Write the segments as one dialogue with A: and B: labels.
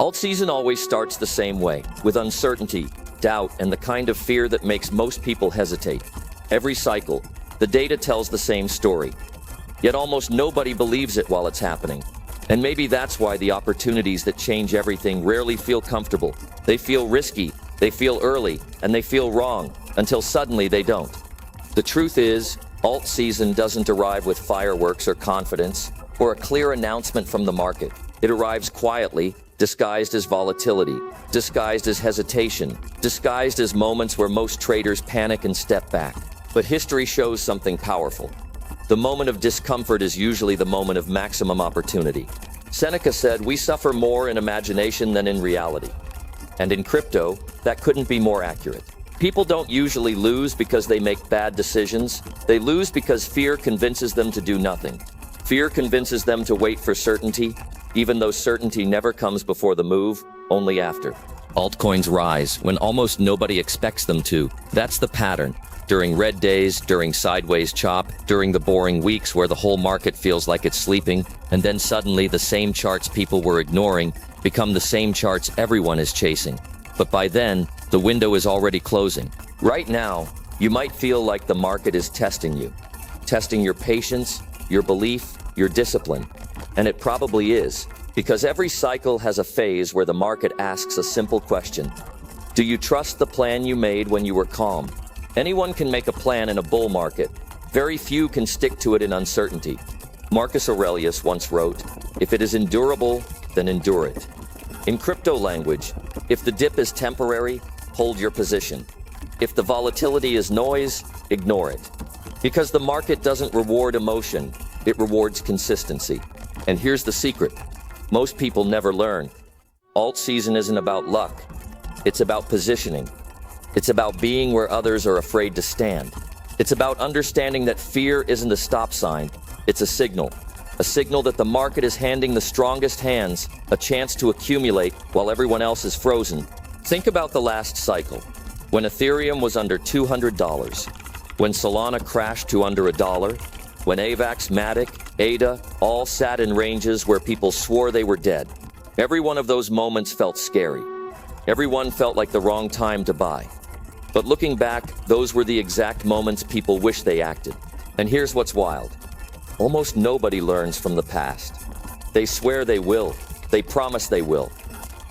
A: Alt-season always starts the same way, with uncertainty, doubt, and the kind of fear that makes most people hesitate. Every cycle, the data tells the same story. Yet almost nobody believes it while it's happening. And maybe that's why the opportunities that change everything rarely feel comfortable. They feel risky, they feel early, and they feel wrong, until suddenly they don't. The truth is, alt-season doesn't arrive with fireworks or confidence, or a clear announcement from the market. It arrives quietly, disguised as volatility, disguised as hesitation, disguised as moments where most traders panic and step back. But history shows something powerful. The moment of discomfort is usually the moment of maximum opportunity. Seneca said, "We suffer more in imagination than in reality." And in crypto, that couldn't be more accurate. People don't usually lose because they make bad decisions. They lose because fear convinces them to do nothing. Fear convinces them to wait for certainty, even though certainty never comes before the move, only after. Altcoins rise when almost nobody expects them to. That's the pattern. During red days, during sideways chop, during the boring weeks where the whole market feels like it's sleeping, and then suddenly the same charts people were ignoring become the same charts everyone is chasing. But by then, the window is already closing. Right now, you might feel like the market is testing you, testing your patience, your belief, your discipline. And it probably is, because every cycle has a phase where the market asks a simple question. Do you trust the plan you made when you were calm? Anyone can make a plan in a bull market. Very few can stick to it in uncertainty. Marcus Aurelius once wrote, "If it is endurable, then endure it." In crypto language, if the dip is temporary, hold your position. If the volatility is noise, ignore it. Because the market doesn't reward emotion, it rewards consistency. And here's the secret. Most people never learn. Alt-season isn't about luck. It's about positioning. It's about being where others are afraid to stand. It's about understanding that fear isn't a stop sign. It's a signal. A signal that the market is handing the strongest hands a chance to accumulate while everyone else is frozen. Think about the last cycle, when Ethereum was under $200, when Solana crashed to under $1, when AVAX, Matic, ADA all sat in ranges where people swore they were dead. Every one of those moments felt scary. Everyone felt like the wrong time to buy. But looking back, those were the exact moments people wish they acted. And here's what's wild. Almost nobody learns from the past. They swear they will. They promise they will.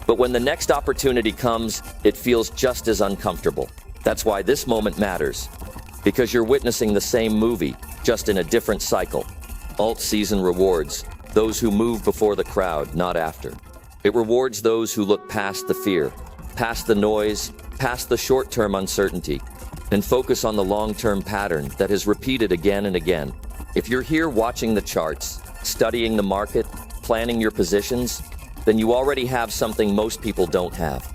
A: But when the next opportunity comes, it feels just as uncomfortable. That's why this moment matters. Because you're witnessing the same movie, just in a different cycle. Alt-season rewards those who move before the crowd, not after. It rewards those who look past the fear, past the noise, past the short-term uncertainty, and focus on the long-term pattern that is repeated again and again. If you're here watching the charts, studying the market, planning your positions, then you already have something most people don't have.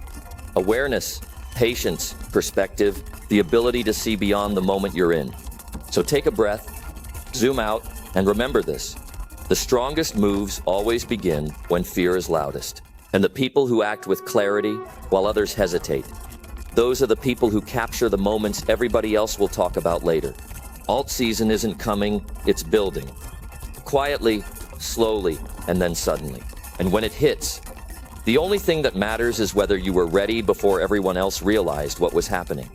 A: Awareness, patience, perspective, the ability to see beyond the moment you're in. So take a breath, zoom out, and remember this. The strongest moves always begin when fear is loudest. And the people who act with clarity while others hesitate. Those are the people who capture the moments everybody else will talk about later. Alt-season isn't coming, it's building. Quietly, slowly, and then suddenly. And when it hits, the only thing that matters is whether you were ready before everyone else realized what was happening.